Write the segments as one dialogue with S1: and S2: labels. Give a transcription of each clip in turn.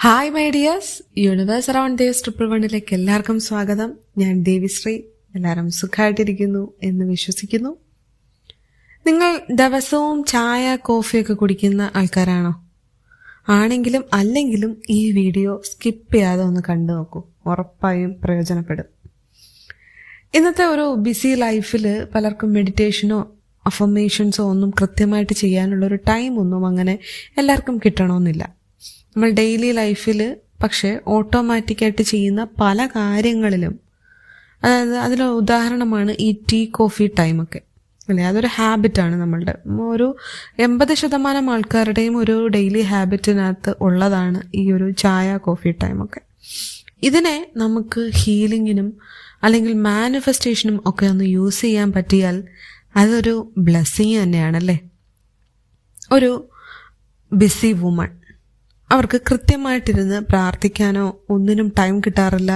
S1: Hi my dears, universe around dears 111ലേക്ക് എല്ലാവർക്കും സ്വാഗതം. ഞാൻ ദേവിശ്രീ. എല്ലാവരും സുഖമായിട്ടിരിക്കുന്നു എന്ന് വിശ്വസിക്കുന്നു. നിങ്ങൾ ദിവസവും ചായ കോഫിയൊക്കെ കുടിക്കുന്ന ആൾക്കാരാണോ? ആണെങ്കിലും അല്ലെങ്കിലും ഈ വീഡിയോ സ്കിപ്പ് ചെയ്യാതെ ഒന്ന് കണ്ടു നോക്കൂ, ഉറപ്പായും പ്രയോജനപ്പെടും. ഇന്നത്തെ ഒരു ബിസി ലൈഫിൽ പലർക്കും മെഡിറ്റേഷനോ അഫർമേഷൻസോ ഒന്നും കൃത്യമായിട്ട് ചെയ്യാനുള്ളൊരു ടൈമൊന്നും അങ്ങനെ എല്ലാവർക്കും കിട്ടണമെന്നില്ല. നമ്മൾ ഡെയിലി ലൈഫിൽ പക്ഷേ ഓട്ടോമാറ്റിക്കായിട്ട് ചെയ്യുന്ന പല കാര്യങ്ങളിലും, അതായത് അതിന് ഉദാഹരണമാണ് ഈ ടീ കോഫി ടൈമൊക്കെ അല്ലേ. അതൊരു ഹാബിറ്റാണ് നമ്മളുടെ. ഒരു 80% ആൾക്കാരുടെയും ഒരു ഡെയിലി ഹാബിറ്റിനകത്ത് ഉള്ളതാണ് ഈ ഒരു ചായ കോഫി ടൈമൊക്കെ. ഇതിനെ നമുക്ക് ഹീലിങ്ങിനും അല്ലെങ്കിൽ മാനിഫെസ്റ്റേഷനും ഒക്കെ ഒന്ന് യൂസ് ചെയ്യാൻ പറ്റിയാൽ അതൊരു ബ്ലെസ്സിങ് തന്നെയാണല്ലേ. ഒരു ബിസി വുമൺ, അവർക്ക് കൃത്യമായിട്ടിരുന്ന് പ്രാർത്ഥിക്കാനോ ഒന്നിനും ടൈം കിട്ടാറില്ല.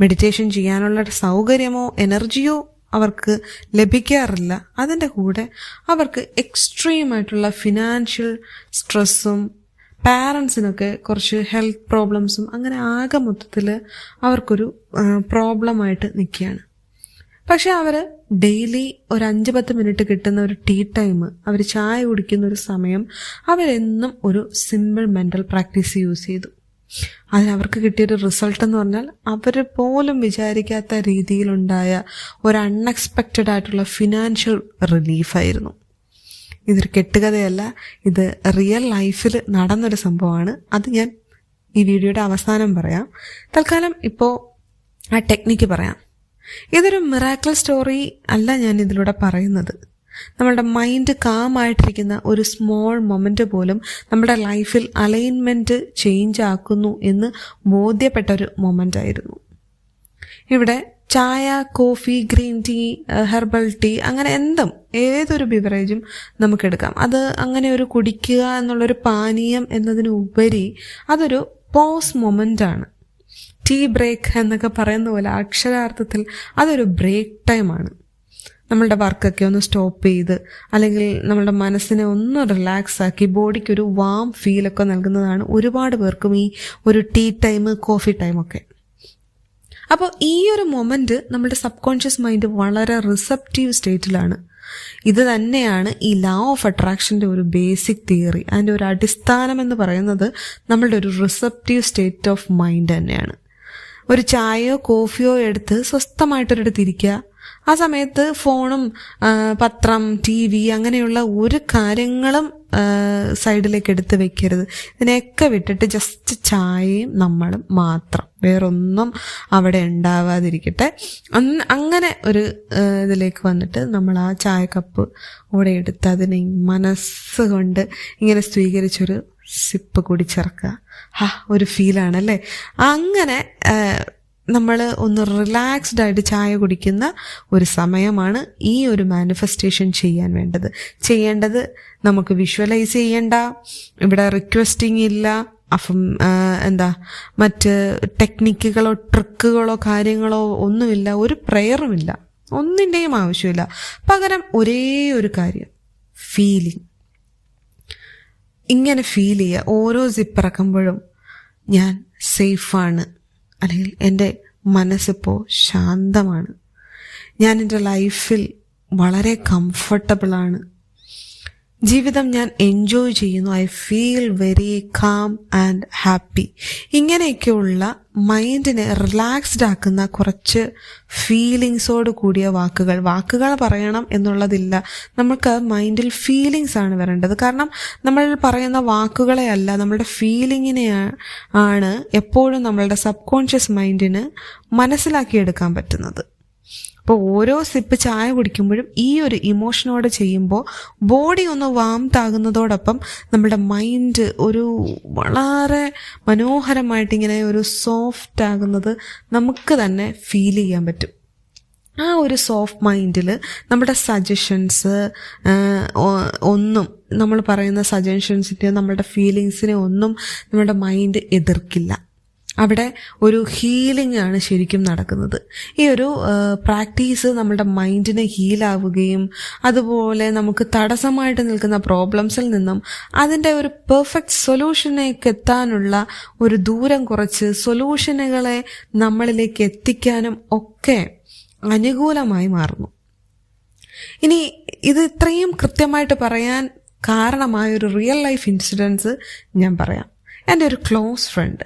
S1: മെഡിറ്റേഷൻ ചെയ്യാനുള്ള സൗകര്യമോ എനർജിയോ അവർക്ക് ലഭിക്കാറില്ല. അതിൻ്റെ കൂടെ അവർക്ക് എക്സ്ട്രീമായിട്ടുള്ള ഫിനാൻഷ്യൽ സ്ട്രെസ്സും പാരൻസിനൊക്കെ കുറച്ച് ഹെൽത്ത് പ്രോബ്ലംസും അങ്ങനെ ആകെ മൊത്തത്തിൽ അവർക്കൊരു പ്രോബ്ലമായിട്ട് നിൽക്കുകയാണ്. പക്ഷെ അവർ ഡെയിലി ഒരു 5-10 മിനിറ്റ് കിട്ടുന്ന ഒരു ടീ ടൈം, അവർ ചായ കുടിക്കുന്ന ഒരു സമയം, അവരെന്നും ഒരു സിമ്പിൾ മെൻ്റൽ പ്രാക്ടീസ് യൂസ് ചെയ്തു. അതിനവർക്ക് കിട്ടിയൊരു റിസൾട്ട് എന്ന് പറഞ്ഞാൽ അവർ പോലും വിചാരിക്കാത്ത രീതിയിലുണ്ടായ ഒരു അൺഎക്സ്പെക്റ്റഡ് ആയിട്ടുള്ള ഫിനാൻഷ്യൽ റിലീഫായിരുന്നു. ഇതൊരു കെട്ടുകഥയല്ല, ഇത് റിയൽ ലൈഫിൽ നടന്നൊരു സംഭവമാണ്. അത് ഞാൻ ഈ വീഡിയോയുടെ അവസാനം പറയാം. തൽക്കാലം ഇപ്പോൾ ആ ടെക്നിക്ക് പറയാം. ഇതൊരു മിറാക്കിൾ സ്റ്റോറി അല്ല ഞാൻ ഇതിലൂടെ പറയുന്നത്. നമ്മളുടെ മൈൻഡ് കാമായിട്ടിരിക്കുന്ന ഒരു സ്മോൾ മൊമെന്റ് പോലും നമ്മുടെ ലൈഫിൽ അലൈൻമെന്റ് ചേഞ്ച് ആക്കുന്നു എന്ന് ബോധ്യപ്പെട്ട ഒരു മൊമെന്റ് ആയിരുന്നു. ഇവിടെ ചായ, coffee, green tea, herbal tea, അങ്ങനെ ഏതൊരു ബിവറേജും നമുക്കെടുക്കാം. അത് അങ്ങനെ ഒരു കുടിക്കുക എന്നുള്ളൊരു പാനീയം എന്നതിനുപരി അതൊരു പോസ് മൊമെന്റ് ആണ്. ടീ ബ്രേക്ക് എന്നൊക്കെ പറയുന്ന പോലെ അക്ഷരാർത്ഥത്തിൽ അതൊരു ബ്രേക്ക് ടൈമാണ്. നമ്മളുടെ വർക്കൊക്കെ ഒന്ന് സ്റ്റോപ്പ് ചെയ്ത് അല്ലെങ്കിൽ നമ്മളുടെ മനസ്സിനെ ഒന്ന് റിലാക്സ് ആക്കി ബോഡിക്കൊരു വാം ഫീലൊക്കെ നൽകുന്നതാണ് ഒരുപാട് പേർക്കും ഈ ഒരു ടീ ടൈം, കോഫി ടൈമൊക്കെ. അപ്പോൾ ഈ ഒരു മൊമെന്റ് നമ്മുടെ സബ് കോൺഷ്യസ് മൈൻഡ് വളരെ റിസപ്റ്റീവ് സ്റ്റേറ്റിലാണ്. ഇത് തന്നെയാണ് ഈ ലോ ഓഫ് അട്രാക്ഷൻ്റെ ഒരു ബേസിക് തിയറി. അതിൻ്റെ ഒരു അടിസ്ഥാനം എന്ന് പറയുന്നത് നമ്മളുടെ ഒരു റിസപ്റ്റീവ് സ്റ്റേറ്റ് ഓഫ് മൈൻഡ് തന്നെയാണ്. ഒരു ചായയോ കോഫിയോ എടുത്ത് സ്വസ്ഥമായിട്ടൊരിടത്ത് ഇരിക്കുക. ആ സമയത്ത് ഫോണും പത്രം, TV അങ്ങനെയുള്ള ഒരു കാര്യങ്ങളും സൈഡിലേക്ക് എടുത്ത് വെക്കരുത്. ഇതിനെയൊക്കെ വിട്ടിട്ട് ജസ്റ്റ് ചായയും നമ്മളും മാത്രം, വേറൊന്നും അവിടെ ഉണ്ടാവാതിരിക്കട്ടെ. അങ്ങനെ ഒരു ഇതിലേക്ക് വന്നിട്ട് നമ്മൾ ആ ചായ കപ്പ് അവിടെ എടുത്ത് അതിനെ മനസ്സുകൊണ്ട് ഇങ്ങനെ സ്വീകരിച്ചൊരു സിപ്പ് കുടിച്ചിറക്കുക. ഒരു ഫീലാണല്ലേ. അങ്ങനെ നമ്മൾ ഒന്ന് റിലാക്സ്ഡ് ആയിട്ട് ചായ കുടിക്കുന്ന ഒരു സമയമാണ് ഈ ഒരു മാനിഫെസ്റ്റേഷൻ ചെയ്യാൻ ചെയ്യേണ്ടത്. നമുക്ക് വിഷ്വലൈസ് ചെയ്യണ്ട, ഇവിടെ റിക്വസ്റ്റിംഗ് ഇല്ല, മറ്റ് ടെക്നിക്കുകളോ ട്രിക്കുകളോ കാര്യങ്ങളോ ഒന്നുമില്ല, ഒരു പ്രെയറുമില്ല, ഒന്നിൻ്റെയും ആവശ്യമില്ല. പകരം ഒരേ ഒരു കാര്യം, ഫീലിംഗ്. ഇങ്ങനെ ഫീൽ ചെയ്യുക, ഓരോ സിപ്പ് ഇറക്കുമ്പോഴും ഞാൻ സേഫാണ്, അല്ലെങ്കിൽ എൻ്റെ മനസ്സിപ്പോൾ ശാന്തമാണ്, ഞാൻ എൻ്റെ ലൈഫിൽ വളരെ കംഫർട്ടബിളാണ്, ജീവിതം ഞാൻ എൻജോയ് ചെയ്യുന്നു, I feel very calm and happy. ഇങ്ങനെയൊക്കെയുള്ള മൈൻഡിനെ റിലാക്സ്ഡ് ആക്കുന്ന കുറച്ച് ഫീലിങ്സോട് കൂടിയ വാക്കുകൾ പറയണം എന്നുള്ളതില്ല. നമുക്ക് മൈൻഡിൽ ഫീലിങ്സ് ആണ് വരേണ്ടത്. കാരണം നമ്മൾ പറയുന്ന വാക്കുകളെ അല്ല, നമ്മളുടെ ഫീലിങ്ങിനെ ആണ് എപ്പോഴും നമ്മളുടെ സബ് കോൺഷ്യസ് മൈൻഡിന് മനസ്സിലാക്കിയെടുക്കാൻ പറ്റുന്നത്. അപ്പോൾ ഓരോ സിപ്പ് ചായ കുടിക്കുമ്പോഴും ഈ ഒരു ഇമോഷനോടെ ചെയ്യുമ്പോൾ ബോഡി ഒന്ന് വാംതാകുന്നതോടൊപ്പം നമ്മുടെ മൈൻഡ് ഒരു വളരെ മനോഹരമായിട്ട് ഇങ്ങനെ ഒരു സോഫ്റ്റ് ആകുന്നത് നമുക്ക് തന്നെ ഫീൽ ചെയ്യാൻ പറ്റും. ആ ഒരു സോഫ്റ്റ് മൈൻഡിൽ നമ്മുടെ സജഷൻസ് ഒന്നും, നമ്മൾ പറയുന്ന സജഷൻസിൻ്റെ നമ്മളുടെ ഫീലിങ്സിനെ ഒന്നും നമ്മുടെ മൈൻഡ് എതിർക്കില്ല. അവിടെ ഒരു ഹീലിംഗ് ആണ് ശരിക്കും നടക്കുന്നത്. ഈ ഒരു പ്രാക്ടീസ് നമ്മുടെ മൈൻഡിനെ ഹീലാവുകയും അതുപോലെ നമുക്ക് തടസ്സമായിട്ട് നിൽക്കുന്ന പ്രോബ്ലംസിൽ നിന്നും അതിൻ്റെ ഒരു പെർഫെക്റ്റ് സൊല്യൂഷനേക്ക് എത്താനുള്ള ഒരു ദൂരം കുറച്ച് സൊല്യൂഷനുകളെ നമ്മളിലേക്ക് എത്തിക്കാനും ഒക്കെ അനുകൂലമായി മാറുന്നു. ഇനി ഇത് ഇത്രയും കൃത്യമായിട്ട് പറയാൻ കാരണമായൊരു റിയൽ ലൈഫ് ഇൻസിഡൻസ് ഞാൻ പറയാം. എൻ്റെ ഒരു ക്ലോസ് ഫ്രണ്ട്,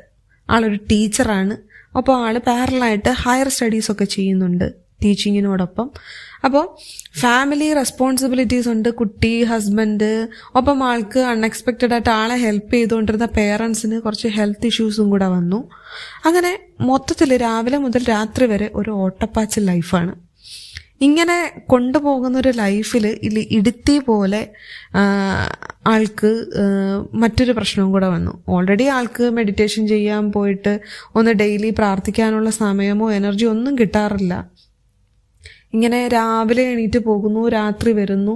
S1: ആളൊരു ടീച്ചറാണ്. അപ്പോൾ ആള് പാരലായിട്ട് ഹയർ സ്റ്റഡീസൊക്കെ ചെയ്യുന്നുണ്ട് ടീച്ചിങ്ങിനോടൊപ്പം. അപ്പോൾ ഫാമിലി റെസ്പോൺസിബിലിറ്റീസ് ഉണ്ട്, കുട്ടി, ഹസ്ബൻഡ്. ഒപ്പം ആൾക്ക് അൺഎക്സ്പെക്റ്റഡ് ആയിട്ട് ആളെ ഹെൽപ്പ് ചെയ്തുകൊണ്ടിരുന്ന പേരൻസിന് കുറച്ച് ഹെൽത്ത് ഇഷ്യൂസും കൂടെ വന്നു. അങ്ങനെ മൊത്തത്തിൽ രാവിലെ മുതൽ രാത്രി വരെ ഒരു ഓട്ടപ്പാച്ചിൽ ലൈഫാണ്. ഇങ്ങനെ കൊണ്ടുപോകുന്ന ഒരു ലൈഫിൽ ഇടുത്തി പോലെ ആൾക്ക് മറ്റൊരു പ്രശ്നവും കൂടെ വന്നു. ഓൾറെഡി ആൾക്ക് മെഡിറ്റേഷൻ ചെയ്യാൻ പോയിട്ട് ഒന്ന് ഡെയിലി പ്രാർത്ഥിക്കാനുള്ള സമയമോ എനർജിയോ ഒന്നും കിട്ടാറില്ല. ഇങ്ങനെ രാവിലെ എണീറ്റ് പോകുന്നു, രാത്രി വരുന്നു,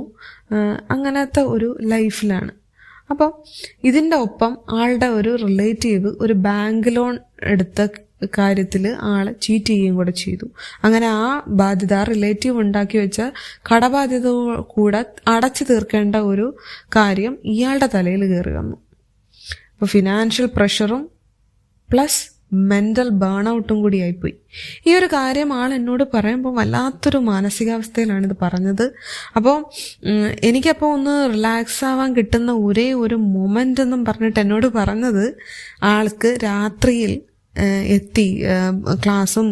S1: അങ്ങനത്തെ ഒരു ലൈഫിലാണ്. അപ്പം ഇതിൻ്റെ ഒപ്പം ആളുടെ ഒരു റിലേറ്റീവ് ഒരു ബാങ്ക് ലോൺ എടുത്ത കാര്യത്തിൽ ആളെ ചീറ്റ് ചെയ്യുകയും കൂടെ ചെയ്തു. അങ്ങനെ ആ ബാധ്യത, റിലേറ്റീവ് ഉണ്ടാക്കി വെച്ച കടബാധ്യത കൂടെ അടച്ചു തീർക്കേണ്ട ഒരു കാര്യം ഇയാളുടെ തലയിൽ കയറി വന്നു. അപ്പോൾ ഫിനാൻഷ്യൽ പ്രഷറും പ്ലസ് മെൻ്റൽ ബേൺ ഔട്ടും കൂടി ആയിപ്പോയി. ഈ ഒരു കാര്യം ആൾ എന്നോട് പറയുമ്പോൾ വല്ലാത്തൊരു മാനസികാവസ്ഥയിലാണ് ഇത് പറഞ്ഞത്. അപ്പോൾ എനിക്കപ്പോൾ ഒന്ന് റിലാക്സ് ആവാൻ കിട്ടുന്ന ഒരേ ഒരു മൊമെൻ്റ് എന്നും പറഞ്ഞിട്ട് എന്നോട് പറഞ്ഞത്, ആൾക്ക് രാത്രിയിൽ എത്തി, ക്ലാസ്സും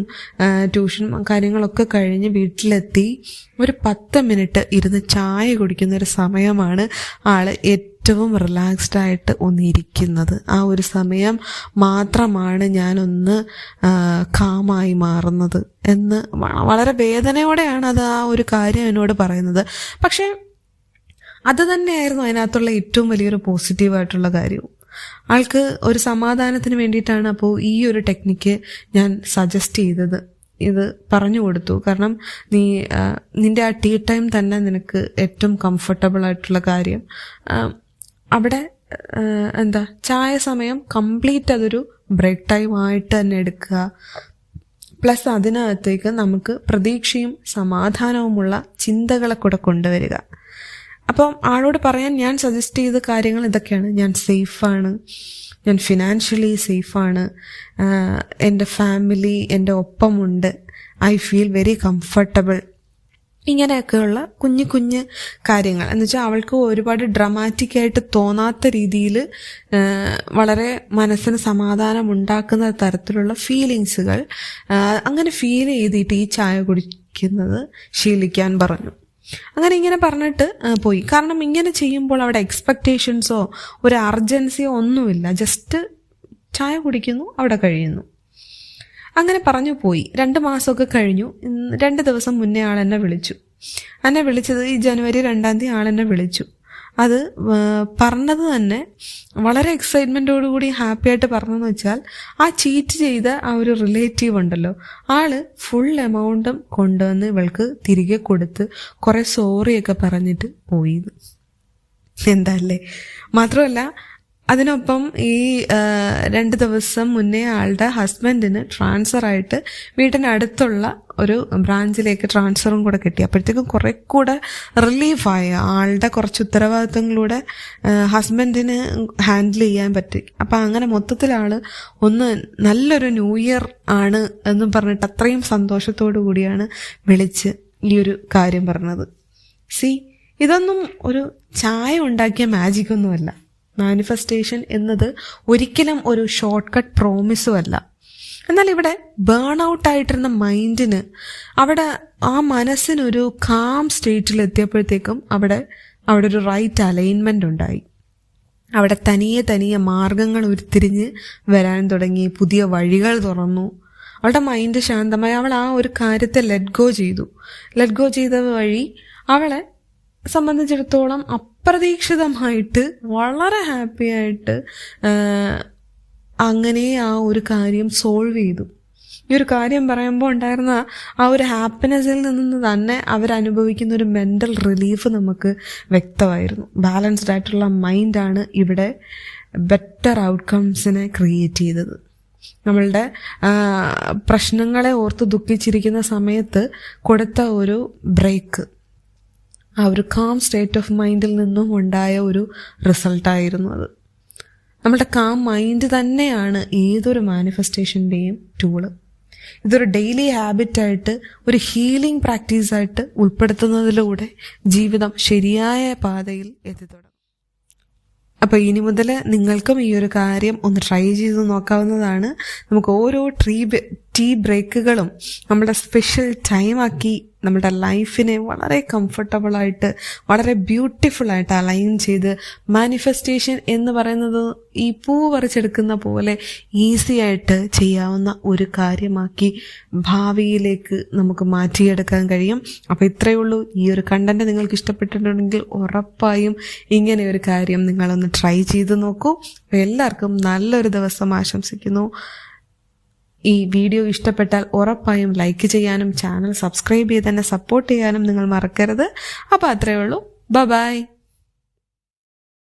S1: ട്യൂഷനും കാര്യങ്ങളൊക്കെ കഴിഞ്ഞ് വീട്ടിലെത്തി ഒരു 10 മിനിറ്റ് ഇരുന്ന് ചായ കുടിക്കുന്ന ഒരു സമയമാണ് ആള് ഏറ്റവും റിലാക്സ്ഡ് ആയിട്ട് ഒന്നിരിക്കുന്നത്. ആ ഒരു സമയം മാത്രമാണ് ഞാനൊന്ന് കാമായി മാറുന്നത് എന്ന് വളരെ വേദനയോടെയാണ് അത് ആ ഒരു കാര്യം എന്നോട് പറയുന്നത്. പക്ഷേ അത് തന്നെയായിരുന്നു അതിനകത്തുള്ള ഏറ്റവും വലിയൊരു പോസിറ്റീവായിട്ടുള്ള കാര്യവും. ആൾക്ക് ഒരു സമാധാനത്തിന് വേണ്ടിയിട്ടാണ് അപ്പോൾ ഈ ഒരു ടെക്നിക്ക് ഞാൻ സജസ്റ്റ് ചെയ്തത്. ഇത് പറഞ്ഞു കൊടുത്തു. കാരണം നിന്റെ ആ ടീ ടൈം തന്നെ നിനക്ക് ഏറ്റവും കംഫർട്ടബിൾ ആയിട്ടുള്ള കാര്യം. അവിടെ ചായ സമയം കംപ്ലീറ്റ് അതൊരു ബ്രേക്ക് ടൈം ആയിട്ട് തന്നെ എടുക്കുക. പ്ലസ് അതിനകത്തേക്ക് നമുക്ക് പ്രതീക്ഷയും സമാധാനവുമുള്ള ചിന്തകളെ കൂടെ കൊണ്ടുവരിക. അപ്പം ആളോട് പറയാൻ ഞാൻ സജസ്റ്റ് ചെയ്ത കാര്യങ്ങൾ ഇതൊക്കെയാണ്. ഞാൻ സേഫാണ്, ഞാൻ ഫിനാൻഷ്യലി സേഫാണ്, എൻ്റെ ഫാമിലി എൻ്റെ ഒപ്പമുണ്ട്, ഐ ഫീൽ വെരി കംഫർട്ടബിൾ. ഇങ്ങനെയൊക്കെയുള്ള കുഞ്ഞു കുഞ്ഞു കാര്യങ്ങൾ എന്ന് വെച്ചാൽ അവൾക്ക് ഒരുപാട് ഡ്രമാറ്റിക് ആയിട്ട് തോന്നാത്ത രീതിയിൽ വളരെ മനസ്സിന് സമാധാനം ഉണ്ടാക്കുന്ന തരത്തിലുള്ള ഫീലിങ്സുകൾ അങ്ങനെ ഫീൽ ചെയ്തിട്ട് ഈ ചായ കുടിക്കുന്നത് ശീലിക്കാൻ പറഞ്ഞു. അങ്ങനെ ഇങ്ങനെ പറഞ്ഞിട്ട് പോയി. കാരണം ഇങ്ങനെ ചെയ്യുമ്പോൾ അവിടെ എക്സ്പെക്റ്റേഷൻസോ ഒരു അർജൻസിയോ ഒന്നുമില്ല. ജസ്റ്റ് ചായ കുടിക്കുന്നു, അവിടെ കഴിയുന്നു. അങ്ങനെ പറഞ്ഞു പോയി. 2 മാസമൊക്കെ കഴിഞ്ഞു. 2 ദിവസം മുന്നേ ആളെന്നെ വിളിച്ചു. എന്നെ വിളിച്ചത് ഈ ജനുവരി 2-ാം തീയതി ആളെന്നെ വിളിച്ചു. അത് പറഞ്ഞത് തന്നെ വളരെ എക്സൈറ്റ്മെൻറ്റോടുകൂടി ഹാപ്പി ആയിട്ട് പറഞ്ഞതെന്ന് വെച്ചാൽ, ആ ചീറ്റ് ചെയ്ത ആ ഒരു റിലേറ്റീവ് ഉണ്ടല്ലോ, ആള് ഫുൾ എമൗണ്ടും കൊണ്ടുവന്ന് ഇവൾക്ക് തിരികെ കൊടുത്ത് കുറേ സോറിയൊക്കെ പറഞ്ഞിട്ട് പോയി. എന്താ അല്ലേ? മാത്രമല്ല അതിനൊപ്പം ഈ 2 ദിവസം മുന്നേ ആളുടെ ഹസ്ബൻഡിന് ട്രാൻസ്ഫർ ആയിട്ട് വീട്ടിനടുത്തുള്ള ഒരു ബ്രാഞ്ചിലേക്ക് ട്രാൻസ്ഫറും കൂടെ കിട്ടി. അപ്പോഴത്തേക്കും കുറെ കൂടെ റിലീഫായി. ആളുടെ കുറച്ച് ഉത്തരവാദിത്തങ്ങളൂടെ ഹസ്ബൻഡിന് ഹാൻഡിൽ ചെയ്യാൻ പറ്റി. അപ്പം അങ്ങനെ മൊത്തത്തിൽ ആള് ഒന്ന് നല്ലൊരു ന്യൂ ഇയർ ആണ് എന്നും പറഞ്ഞിട്ട് അത്രയും സന്തോഷത്തോടു കൂടിയാണ് വിളിച്ച് ഈ ഒരു കാര്യം പറഞ്ഞത്. ഇതൊന്നും ഒരു ചായ ഉണ്ടാക്കിയ മാജിക് ഒന്നുമല്ല. മാനിഫെസ്റ്റേഷൻ എന്നത് ഒരിക്കലും ഒരു ഷോർട്ട് കട്ട് പ്രോമിസും അല്ല. എന്നാൽ ഇവിടെ ബേൺ ഔട്ട് ആയിട്ടിരുന്ന മൈൻഡിന് അവിടെ ആ മനസ്സിനൊരു കാം സ്റ്റേറ്റിൽ എത്തിയപ്പോഴത്തേക്കും അവിടെ ഒരു റൈറ്റ് അലൈൻമെന്റ് ഉണ്ടായി. അവിടെ തനിയെ മാർഗങ്ങൾ ഉരുത്തിരിഞ്ഞ് വരാൻ തുടങ്ങി. പുതിയ വഴികൾ തുറന്നു. അവളുടെ മൈൻഡ് ശാന്തമായി. അവൾ ആ ഒരു കാര്യത്തെ ലെറ്റ് ഗോ ചെയ്ത വഴി അവളെ സംബന്ധിച്ചിടത്തോളം അപ്രതീക്ഷിതമായിട്ട് വളരെ ഹാപ്പി ആയിട്ട് അങ്ങനെ ആ ഒരു കാര്യം സോൾവ് ചെയ്തു. ഈ ഒരു കാര്യം പറയുമ്പോൾ ഉണ്ടായിരുന്ന ആ ഒരു ഹാപ്പിനെസ്സിൽ നിന്ന് തന്നെ അവരനുഭവിക്കുന്ന ഒരു മെൻ്റൽ റിലീഫ് നമുക്ക് വ്യക്തമായിരുന്നു. ബാലൻസ്ഡ് ആയിട്ടുള്ള മൈൻഡാണ് ഇവിടെ ബെറ്റർ ഔട്ട്കംസിനെ ക്രിയേറ്റ് ചെയ്തത്. നമ്മളുടെ പ്രശ്നങ്ങളെ ഓർത്ത് ദുഃഖിച്ചിരിക്കുന്ന സമയത്ത് കൊടുത്ത ഒരു ബ്രേക്ക്, ആ ഒരു കാം സ്റ്റേറ്റ് ഓഫ് മൈൻഡിൽ നിന്നും ഉണ്ടായ ഒരു റിസൾട്ടായിരുന്നു അത്. നമ്മളുടെ കാം മൈൻഡ് തന്നെയാണ് ഏതൊരു മാനിഫെസ്റ്റേഷൻ്റെയും ടൂള്. ഇതൊരു ഡെയിലി ഹാബിറ്റായിട്ട്, ഒരു ഹീലിംഗ് പ്രാക്ടീസായിട്ട് ഉൾപ്പെടുത്തുന്നതിലൂടെ ജീവിതം ശരിയായ പാതയിൽ എത്തിത്തുടങ്ങും. അപ്പോൾ ഇനി മുതൽ നിങ്ങൾക്കും ഈ ഒരു കാര്യം ഒന്ന് ട്രൈ ചെയ്ത് നോക്കാവുന്നതാണ്. നമുക്ക് ഓരോ ടീ ബ്രേക്കുകളും നമ്മുടെ സ്പെഷ്യൽ ടൈമാക്കി നമ്മുടെ ലൈഫിനെ വളരെ കംഫർട്ടബിളായിട്ട്, വളരെ ബ്യൂട്ടിഫുള്ളായിട്ട് അലൈൻ ചെയ്ത്, മാനിഫെസ്റ്റേഷൻ എന്ന് പറയുന്നത് ഈ പൂ പറിച്ചെടുക്കുന്ന പോലെ ഈസി ആയിട്ട് ചെയ്യാവുന്ന ഒരു കാര്യമാക്കി ഭാവിയിലേക്ക് നമുക്ക് മാറ്റിയെടുക്കാൻ കഴിയും. അപ്പോൾ ഇത്രയേ ഉള്ളൂ. ഈ ഒരു കണ്ടന്റ് നിങ്ങൾക്ക് ഇഷ്ടപ്പെട്ടിട്ടുണ്ടെങ്കിൽ ഉറപ്പായും ഇങ്ങനെ ഒരു കാര്യം നിങ്ങളൊന്ന് ട്രൈ ചെയ്ത് നോക്കൂ. അപ്പോൾ എല്ലാവർക്കും നല്ലൊരു ദിവസം ആശംസിക്കുന്നു. ഈ വീഡിയോ ഇഷ്ടപ്പെട്ടാൽ ഉറപ്പായും ലൈക്ക് ചെയ്യാനും ചാനൽ സബ്സ്ക്രൈബ് ചെയ്ത് തന്നെ സപ്പോർട്ട് ചെയ്യാനും നിങ്ങൾ മറക്കരുത്. അപ്പോൾ അത്രയേ ഉള്ളൂ. ബൈ.